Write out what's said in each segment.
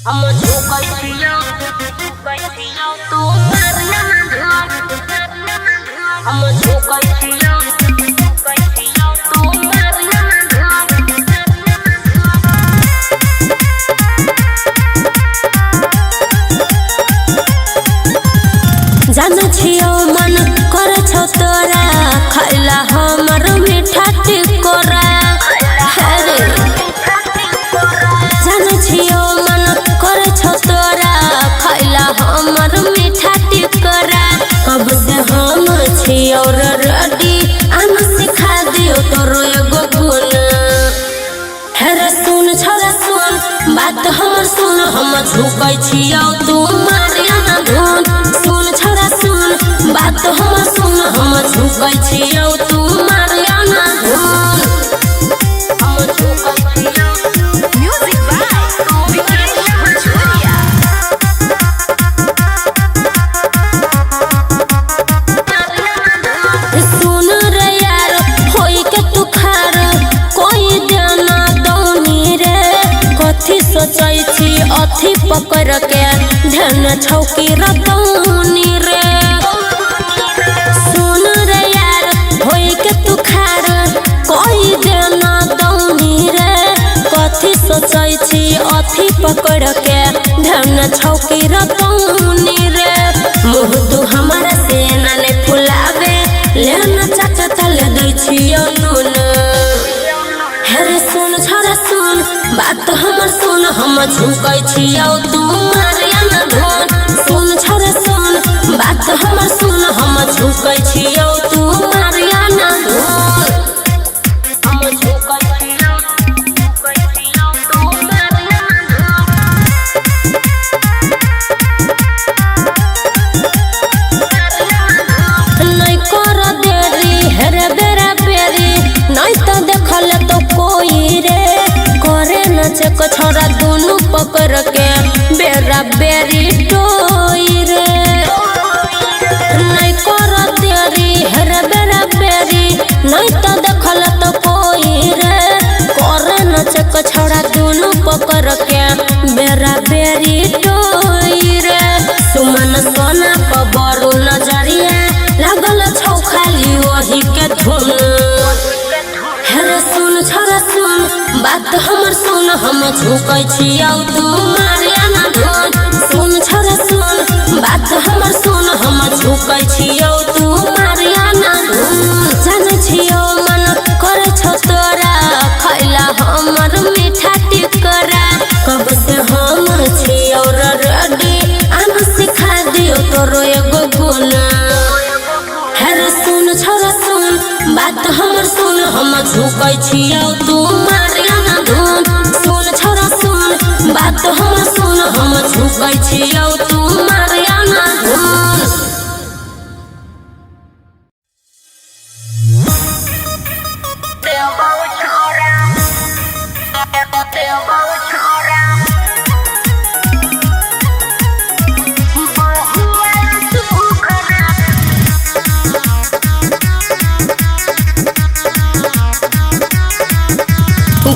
I'm a joke, I see you. I'm a joke, I see you. जाना छियो मन कर छौ तोरा खैला हमर मीठा टिकोरा अरे जाना छियो मन कर छौ तोरा खैला हमर मीठा टिकोरा कब से हम छियो रेडी हम सिखा दियो तोरो एगो गुण हेरे सुन छोरा सुन बात हमर सुन हम झुकै छियो तू मारिया ना धुन सुन छोरा सुन बात हमर सुन हम झुकै छियो तू मारिया ना धुन I'm a joke, I see you. Music by Vikesh Machuria. सुन रे यार होई के तू खार कोई देना दौनी रे कथी सोचै छी अथी पकड़ के ध्यान छौकी रतौनी रे सुन रे यार होई के तू खार कोई देना दौनी रे कथी सोचै छी अथी पकड़ के ध्यान छौकी रतौनी रे मुँह तू हमारा सेना ने फुलावे लेना चाचा तले दै छियो नून हेरे सुन छोरा सुन बात हमर सुन हम झुकै छियो तू मारिया ना धुन सुन छोरा सुन बात हमर सुन हम झुकै छियो तू मारिया ना धुन I'm a joke, I see नहीं कर देरी हेरे बेरा बेरी नहीं तो देखल तो कोई रे करे न चक छोरा दोनों पकड़ के बेरा बेरी टोई रे नहीं कर देरी हेरे बेरा बेरी नहीं तो देखल तो कोई रे करे न चक छोरा दोनों पकड़ के बेरा बेरी टोई रे सुमन सोना पबरू नजरिया लागल छौ खाली वही के धुन हेरे सुन छोरा सुन बात हमर सुन हम झुकै छियो तू मारिया ना धुन सुन छोरा सुन बात हमर सुन हम झुकै छियो तू मारिया ना धुन जाने छियो मन कर छौ तोरा खैला हमर मीठा टिकोरा कब से हम छियो रेडी हम सिखा दियो तोरो एगो गुण हेरे सुन छोरा सुन बात हमर सुन हम झुकै छियो तू मारिया ना धुन सुन छोरा सुन बात हमर सुन हम झुकै छियो तू मारिया ना धुन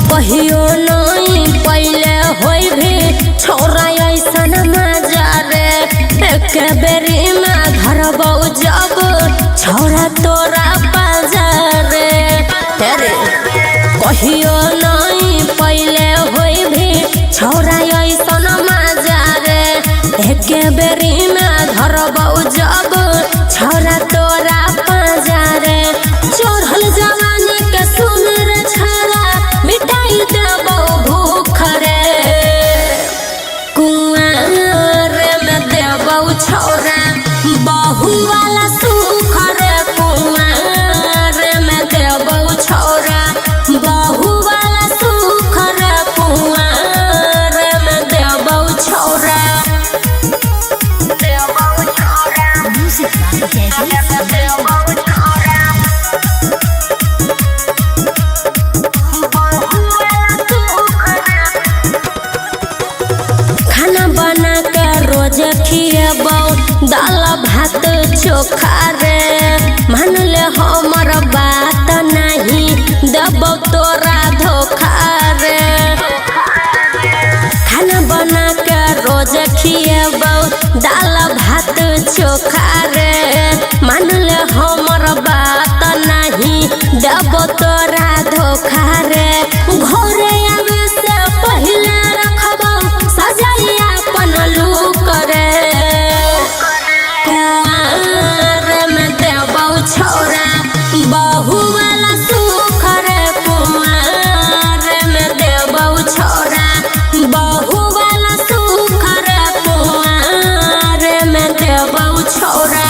कहियो नहीं पहले होई भी छोरा ऐसन मजा रे एक बेरी में धरबौ जब छोरा तोरा बाजार रे तेरे कहियो नहीं पहले होई भी छोरा ऐसन मजा रे एक बेरी में धरबौ जब छोरा तोरा बाजार रे चढ़ल जवानी के सुन रे छोरा मिटाई देबो भूख रे कुआर में देबो छोरा बहु वाला सुख रे कुआर में देबो छोरा बहु वाला सुख रे कुआर में देबो छोरा Music by खाना बना के रोज खिएबौ दाल भात चोखा रे मान ले हमर बात नहीं देबौ तोरा धोखा रे खाना बना के रोज खिएबौ दाल भात चोखा रे। मान ले हमर बात नहीं देबो तोरा धोखा रे। घरे आवे से पहिले रखबौ सजाई अपन लूक रे। कुंवार में देबौ छौरा बहु वाला सुख रे। कुंवार में देबौ छौरा बहु वाला सुख रे। कुंवार में देबौ छौरा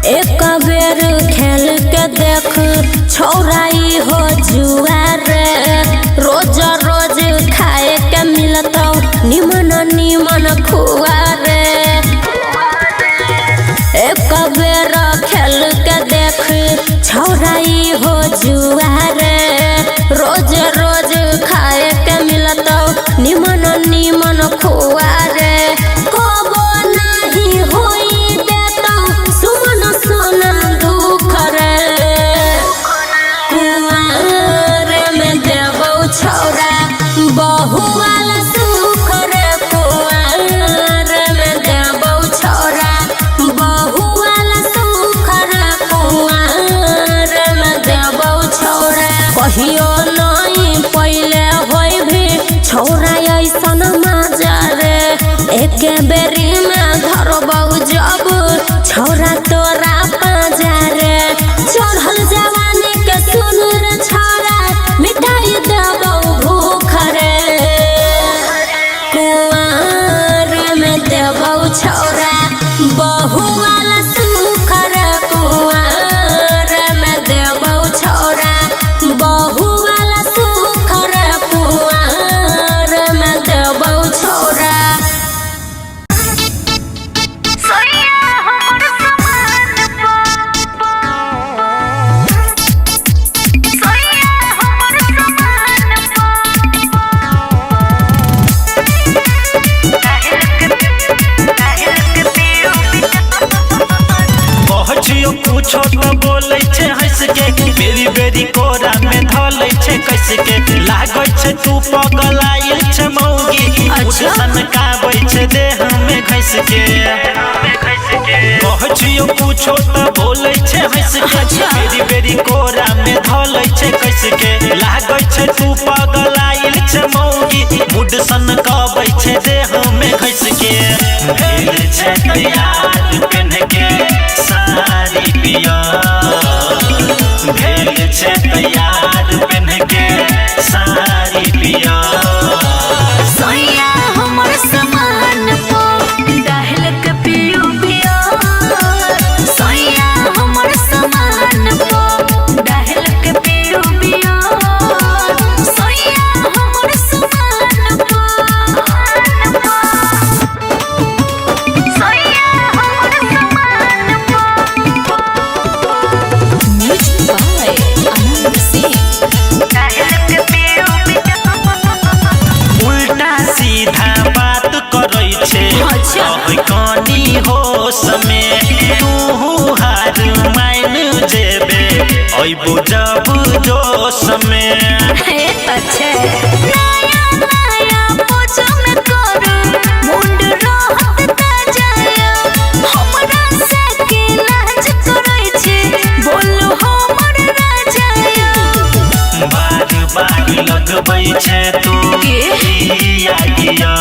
एक बेर खेल के देख छौराई हो जुआ रे। रोज रोज खाए के मिलतौ निमन निमन खुआ रे। एक बेर खेल के देख छौराई हो जुआ रे। रोज रोज खाए के मिलतौ निमन निमन खुआ रे। कबो नहीं होई देतौ सुमन सोना दुख रे। कुंवार में देबौ छौरा बहु वाला सुख रे। कुंवार में देबौ छौरा बहु वाला सुख रे। कुंवार में देबौ छौरा कहियो नहीं पहिले होई भी छौरा ऐसन मजा रे। एक बेरी में धरबौ जब छौरा तोरा पाजा रे। चढ़ल जवानी के सुन रे छौरा मिटाई देबौ भूख रे। कुंवार में देबौ छौरा बहु वाला सुख रे। कुंवार में देबौ छौरा बहु वाला सुख रे। कुंवार में देबौ छौरा कहछियो पूछो तो बोलै छे हंस के। बेरी बेरी कोरा में धलै छे कस के। लागै छे तू पगलाइल छे मौगी। अच्छा। सनकाबै छे देह में घस के। कहछियो पूछो तो बोलै छे हंस के। अच्छा। बेरी बेरी कोरा में धलै छे कस के। लागै छे तू पगलाइल छे मौगी। मुड सनकाबै छे देह में घस के। भेल छे तैयार पेन के सारी पिया। भेल छे तैयार पेन के सारी पिया। सोया हमर समान पो डाहल के पियो पियो। सोया हमर समान पो डाहल के पियो पियो। सोया हमर समान पो सोया हमर समान पो। म्यूजिक बाय आनंद सिंह डाहल के पियो पियो। उल्टा सीधा बात करै छे अच्छा। कहानी होश में। तू हार मान जेबे अइबो जब जोश में। अच्छे नया नया पोछो में करू मुंड रहत ताजा। हमरा से के लाज करै छे बोलो हमर राजा। बार बार लगबै छे तू किया किया।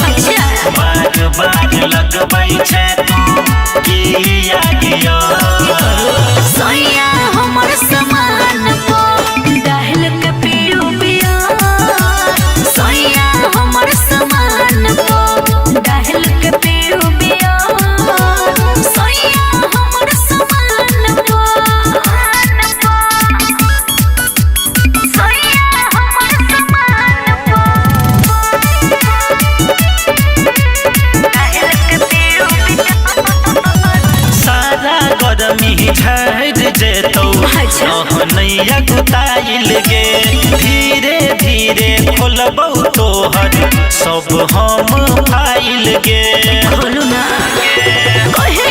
अच्छा। बार बार लगबै छे तू किया किया। सोया हमर समान पो डाहल के पियो पियो। सोया हमर समान पो डाहल के पियो पियो। सोया हमर समान पो सोया हमर समान पो डाहल के पियो पियो। सारा गरमी झड़ जेतौ। अच्छा। नैया गुताइल गे। धीरे धीरे खोलबौ तोहर सब हम फाइल गे। बोलू ना कहे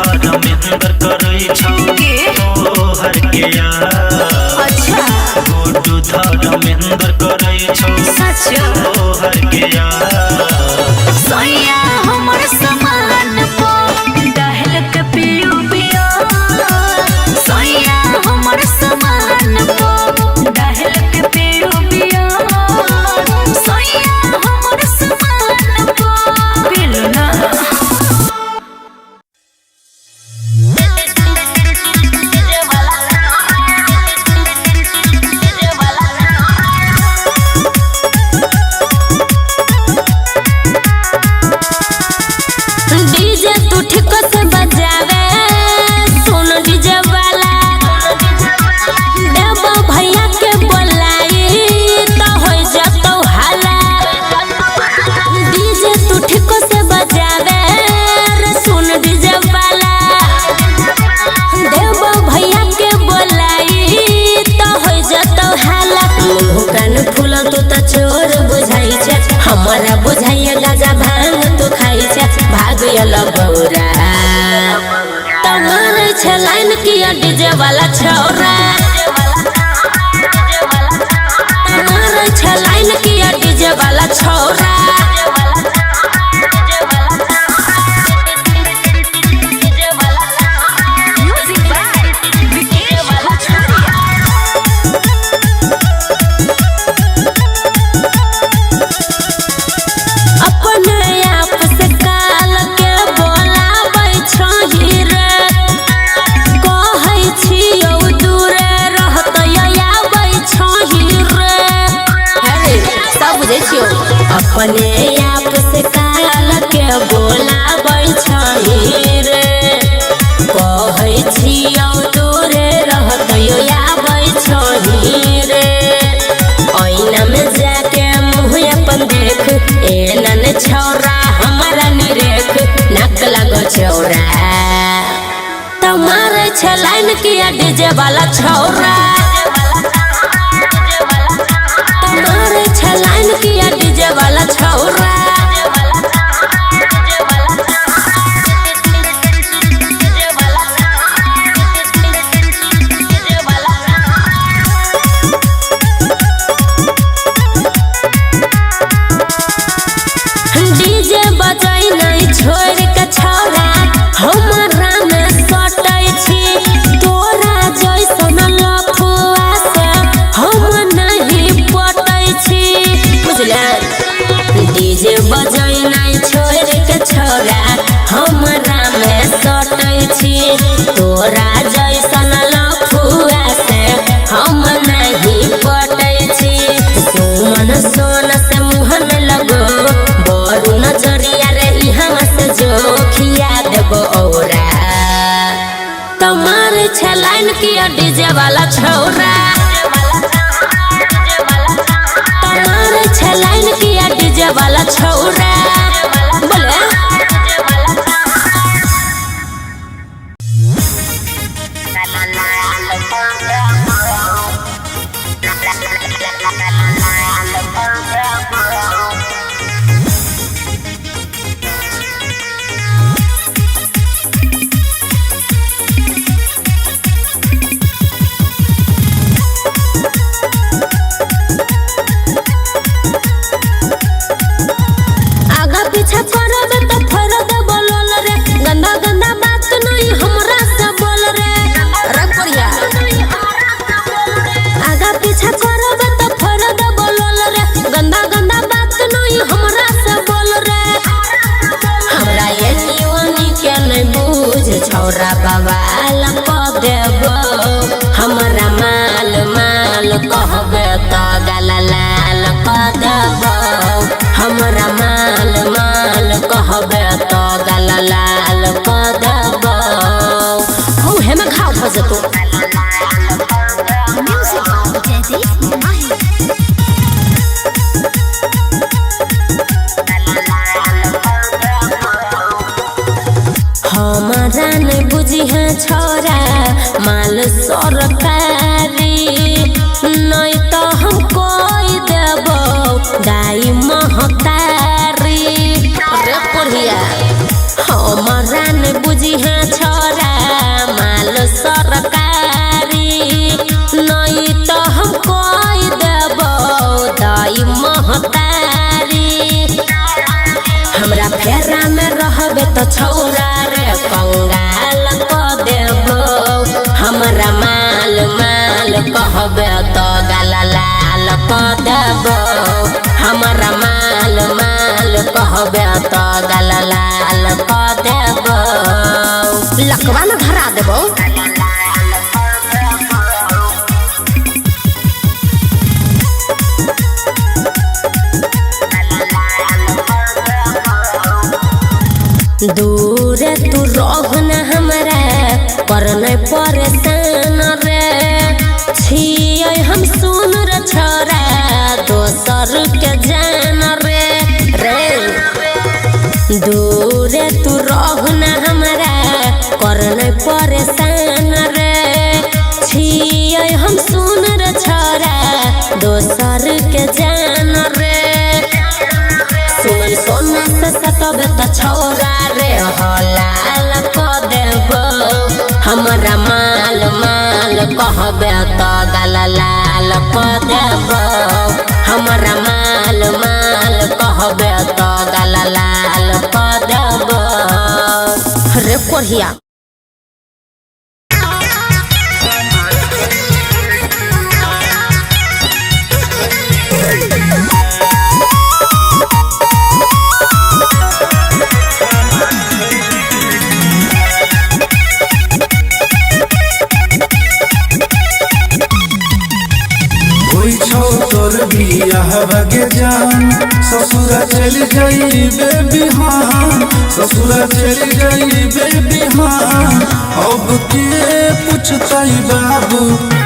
धर्मेंद्र करै छौ तोहर के यार अच्छा गुड्डू धर्मेंद्र करै छौ सच तोहर के यार सैया हमर समान पो दहल के पियो पियो सैया हमर समान पो दहल के पियो पियो सैया हमर समान पो पिलो ना डीजे तू ठीक से बजावे सुन डीजे वाला देव भैया के बोलाई तो हो जातो हाला डीजे तू ठीक से बजावे रे सुन डीजे वाला देव भैया के बोलाई तो हो जातो हाला मुंह कान फूल तू तो चोर बुझाई छे हमारा बुझाइए गाजा भांग तू खाई छे भाग गौरा तमारे छे लाइन किया डीजे वाला छौरा तमारे छे लाइन किया डीजे वाला छौरा म्यूजिक बाय विकेश भोजपुरिया अपने आप से काल के बोलाबै छही रे कहै छियौ दूरे रहतै आबै छही रे अरे सब बुझै छियौ अपने आप से काल के बोलाबै छही रे कहै छियौ दूरे रहतै आबै छही रे ऐना में जाके मुँह अपन देख एनन छौरा हमारा निरेख नक लगो छौरा तुम्हारे छे लाइन किया डीजे वाला छौरा तुम्हारे छे लाइन किया डीजे वाला छौरा डीजे बजाई नहीं छोड़ के छौरा हमारा में सटै छी तोरा जैसन लफुआ से हम नहीं पटै छी बुझले डीजे बजाई नहीं छोड़ के छौरा हमारा में सटै छी तोरा जैसन लफुआ से हम नहीं पटै छी सुमन सोन से मुँह में लगो बरू नजरिया रे इहाँ से जो खिया देबो औरा तुम्हारे छे लाइन किया डीजे वाला छौरा तुम्हारे छे लाइन किया डीजे वाला छौरा बोले आगा पीछा करबे तो फरद बोलल रे गंदा गंदा बात नहीं हमरा से बोल रे रखोरिया आगा पीछा करबे तो फरद बोलल रे गंदा गंदा बात नहीं हमरा से बोल रे हमरा ये जीवनी के नहीं बूझ छौरा बवाल क देबो हमरा माल माल कहबे तो गला लाल क देबो हमरा माल माल कहबे तो गला लाल क देबो हो हेमे खाओ भजतो म्यूजिक बाय जयदीप माही हमारा नहीं बुझी है छोरा माल सरकारी नहीं तो हम कोई देबो दाई महतारी रे पढ़िया हमारा नहीं बुझी है छोरा छौरा रे कंगाल क देबो हमरा माल माल कहबे तो गाला लाल क देबो हमरा माल माल कहबे तो गाला लाल क देबो लकवा न धरा देबो दूर तू रहन हमरा पर नहीं परेशान रे छियै हम सुन रे छोरा दोसर के जान रे दूर तू रहन हमरा कर नहीं परेशान रे छियै हम सुन रे छोरा दोसर के जान रे सुन सोना से सतबे त छौरा रे हलाल क देबो हमरा माल माल कहबे तो गाला लाल क देबो हमरा माल माल कहबे तो गाला लाल क देबो रे कोढ़िया तोर बियाह बगे जान ससुरा चल जाइबे बिहान ससुरा चल जाइबे बिहान अब के पूछताई बाबू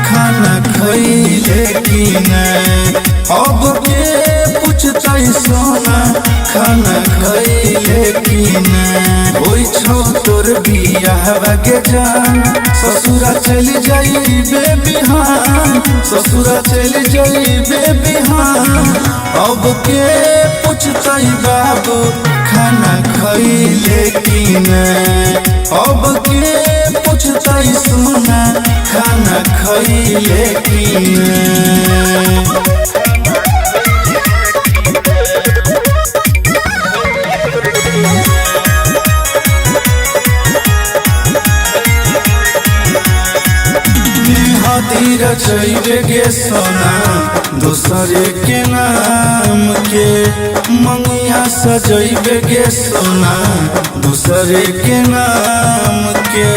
खाना खइले कि नहीं अब के पूछताई सोना खाना खइले कि नहीं ओइ छौ तोर बियाह बगे जान ससुरा चल जाइबे बिहान ससुरा चल जाइबे बिहान अब के पूछताई बाबू खाना खइले कि नहीं अब के पूछताई सोना खाना खइले कि नहीं हाथी रचैबे गे सोना दूसरे के नाम के मंगिया सजैबे गे सोना दूसरे के नाम के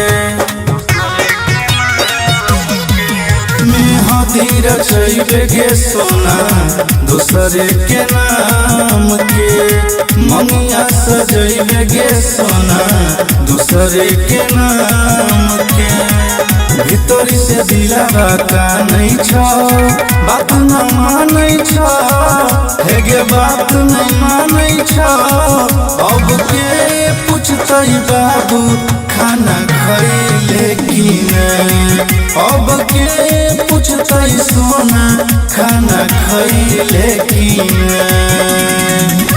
हाथी रचैबे गे सोना दूसरे के नाम के मंगिया सजैबे गे सोना दूसरे के नाम के भीतरी से दिलावा का नहीं छो बात न मानै छो हेगे बात नहीं मानै छो अब के पूछतई बाबू खाना खइले कि नहीं अब के पूछतई सोना खाना खइले कि नहीं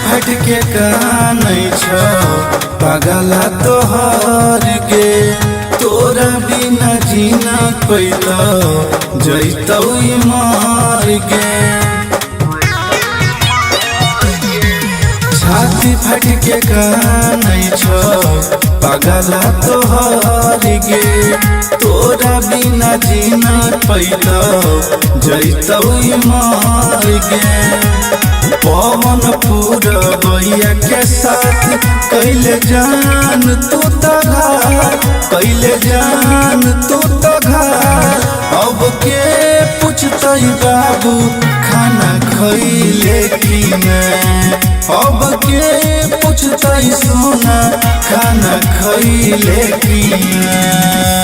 फट के कानै छौ पागला तोहर गे तोरा बिना जीना पैतौ जैतौ मार गे छाती फट के कानै छौ पागला तोहर गे तोरा बिना जीना पैतौ जैतौ मार गे पवन पूरा भैया के साथ कैले जान तू तघार कैले जान तू तघार अब के पूछतई बाबू खाना खइले कि नहीं अब के पूछतई सोना खाना खइले कि नहीं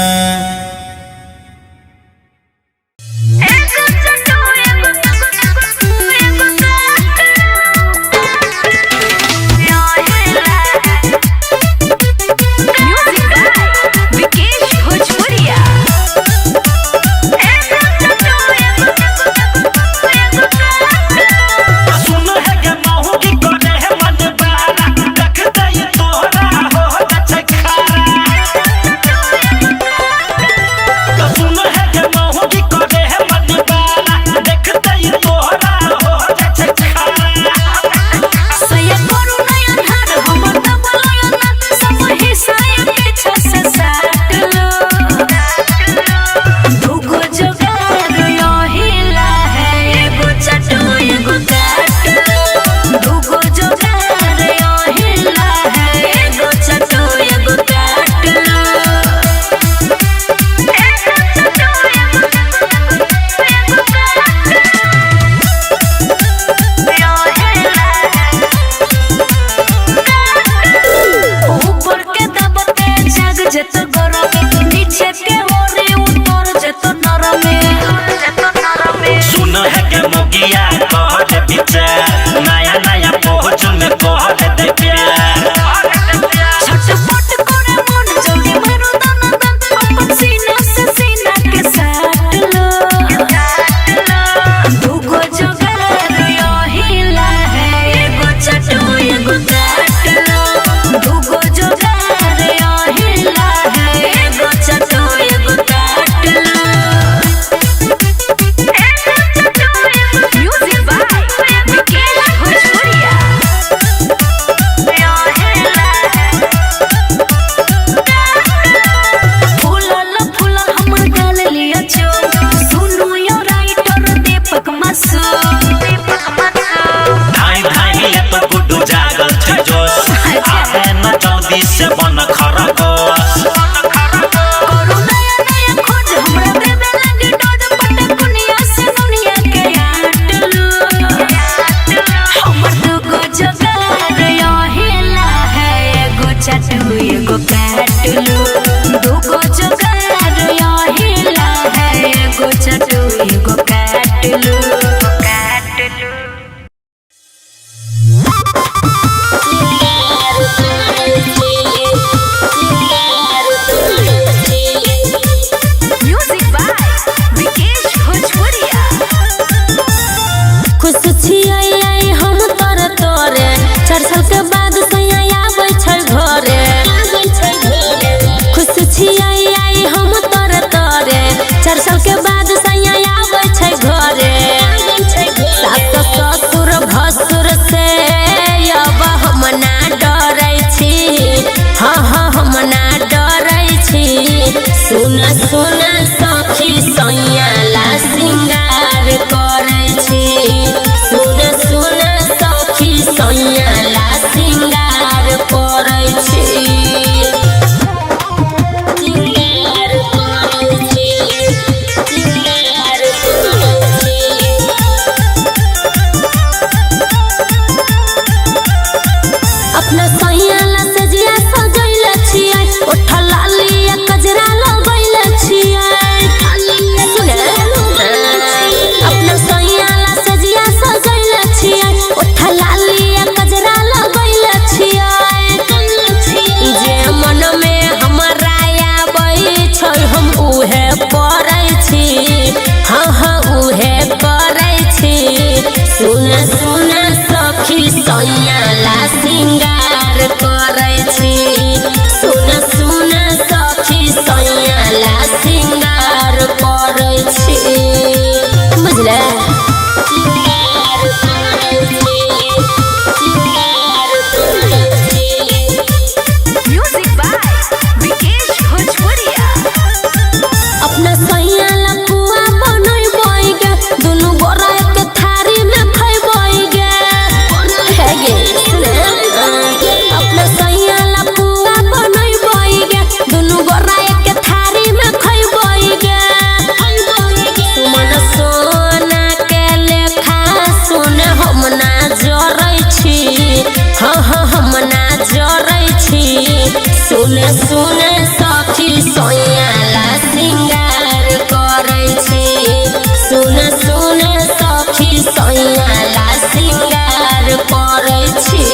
तो सुन है के मौगी करे है मदीवाना देखते ही तोहरा हो जाए खाना सया करू नया धार हमर दबलया ना सब हिस्सा पीछे से साट लो दुगो जोगार यहिला है एगो चटो एगो काट लो दुगो जोगार यहिला है एगो चटो एगो काट लो ऊपर के दबते जग जत गरम नीचे के ओरे उतर जत नरम सुन है के मोगिया कह दे विचार नया नया पहुंच में कह दे प्यार छटपट करे मन जल्दी मारो दाना दान अपन सीना से सीना के साट लो दुगो जोगार यहिला है एगो चटो एगो काट लो दुगो जोगार यहिला है एगो चटो एगो काट लो म्यूजिक बाय विकेश भोजपुरिया फूलल फूलल हमर गाल लिया चो सुनो यो राइटर दीपक मासूम धाई धाई ये तो गुड्डू जागल छे जोश आगे न जल्दी से बन खरगोश करू नया नया खोज हमरा देवे लगे डोज पटकुनिया से दुनिया के आट लो हमर दुगो जोगार यहिला है एगो चटो एगो काट लो दुगो जोगार यहिला है एगो चटो एगो काट लो म्यूजिक बाय विकेश भोजपुरिया खुश छियै हम तोरे तोरे 4 साल के बाद सैया आबै छै घरे खुश छियै हम तोरे तोरे 4 साल के बाद सैया आबै छै घरे सास ससुर भसुर से अब हम ना डरै छी हाँ हाँ हम ना डरै छी सुन सुन सखी सैया ला सिंगार करै छी सुन सुन सखी सैया ला सिंगार करै छी सिंगार करै छी सिंगार करै छी अपना सैया ला सजिया सजैल छियै ओठा लालिया कजरा लगैल छियै अपना सैया ला सजिया सजैल छियै ओठा लालिया कजरा लगैल छियै जे मन में हमरा आबै छै हम उहे करै छी हाँ हाँ उहे करै छी सुन सुन सखी सैया ला सिंगार करै छी सुन सुन सखी सैया ला सिंगार करै छी बुझले सिंगार करै छी सिंगार करै छी म्यूजिक बाय विकेश भोजपुरिया अपना सैया ला पुआ बनैबै गे दुनू गोरा के थारी में खैबै गे हे गे सुने अपना सैया ला पुआ बनैबै गे दुनू गोरा के थारी में खैबै गे सुमन सोना के लेखा सुन हम ना जरै छी हाँ हाँ हम ना जरै छी सुन सुन सखी सैया ला सिंगार करै छी सुन सुन सखी सैया ला सिंगार करै छी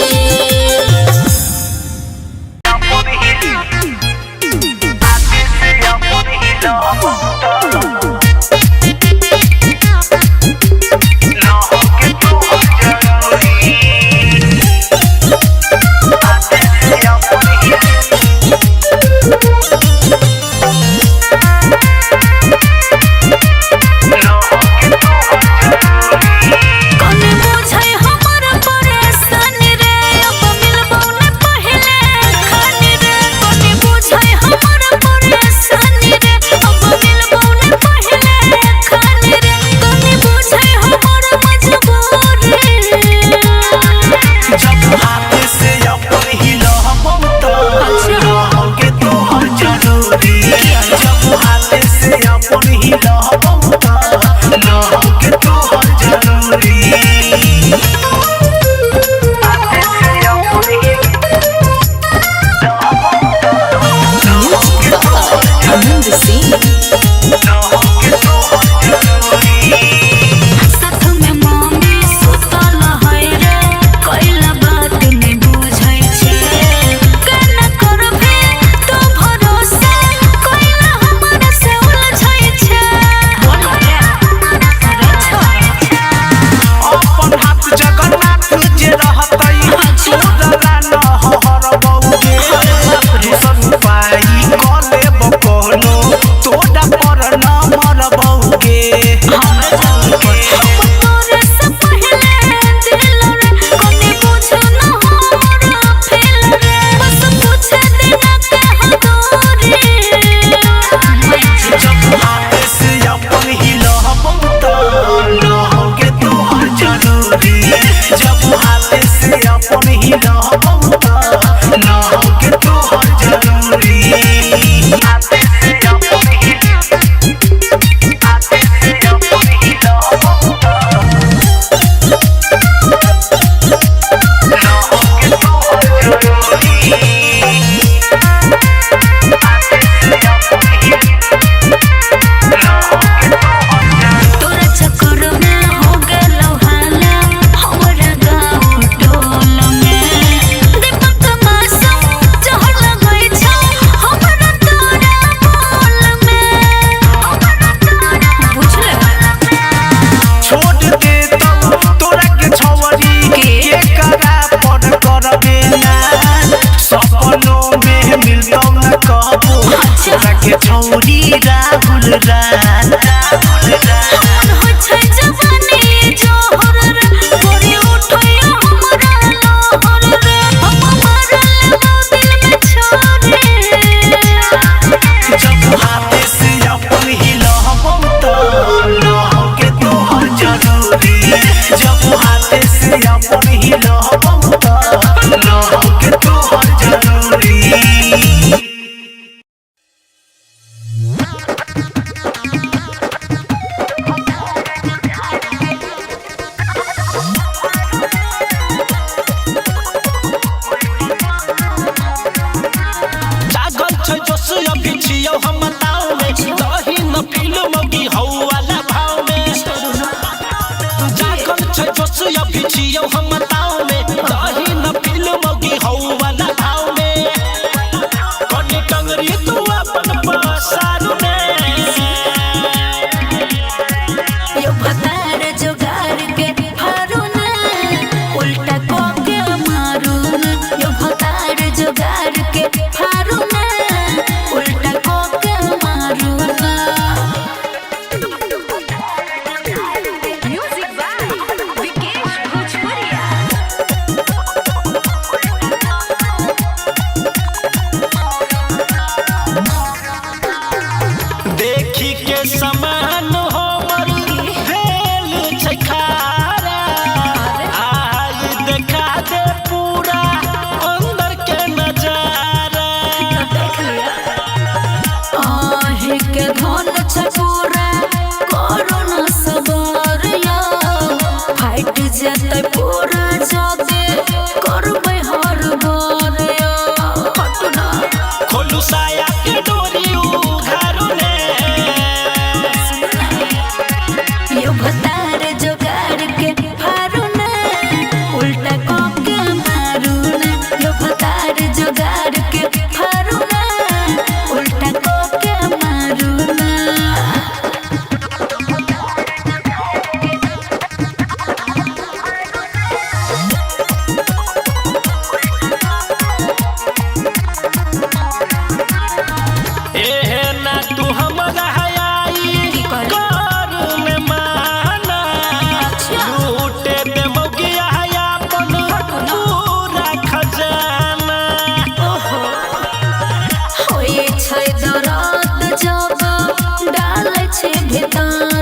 हिलहबौता लहू के तोहर जरूरी आनंद सिंह साथ में मम्मी सुतल है रे कइला बात नहीं बुझै छे केना करबे तो भरोसा कइला हमरा से उलझै छे अपन हाथ जगन्नाथ जे रहतै छोड़ला न हरबौगे दूसर पाई कले बकलो तोड़ा पर न मरबौगे तोरे से पहले दिल रे कोनी बुझो न हमरा फेल रे बस कुछ दिन के हदोरी जब हाथ से अपन हिलहबौता लहूके तोहर जरूरी जब हाथ से अपन हिलहबौता लहूके तोहर जरूरी हाथ से अपन हिलहबौता लहूके तोहर जरूरी तोरा चक्कर में हो गेलौ हाला हमरा गाँव टोल में दीपक मासूम जहर लगै छौ हमरा तोरा बोल में बुझले छोड़ दे तब तोरा के छवरी के करा पर करबे ना सपनों में मिलतौ न कबो तोरा के छौरी राहुल रात मन हो छै जवानी जोहर रे गोरी उठैया हमरा लोहर रे हम मारल दिल में छोड़े जब हाथ से अपन हिलहबौता लहूके तोहर जरूरी जब हाथ से अपन हिलहबौता लहूके तोहर जरूरी जागल छै जोश अभी छियौ हम ताव में दही न फिल्म की हौ वाला भाव में जागल छै जोश अभी छियौ हम ताव में दही न फिल्म की हौ वाला भाव में कनी टंगरी तू अपन पसारू में यो भतार जोगार के फारू ना उल्टा को के मारू ना यो भतार जोगार के फारू ना उल्टा को के मारू ना म्यूजिक बाय विकेश भोजपुरिया देखी के समान हमर भेल छै खारा आई देखा दे पूरा अंदर के नजारा देख लिया आहे के धन छपूरा कोरोना सवारिया फाइट जेतै पूरा जदे करबै हर बारिया हटना खोलू साया के डोरी उघारू ने यो भतार जोगार के फारू ना उल्टा को के मारू ना यो भतार जोगार के फारू ना उल्टा को के मारू ना एहे ना तू हमरा हयाई की कर? कर में माना लूटे दे मौगिया हया अपन पूरा खजाना होए छै दर्द जब डालै छै भीतर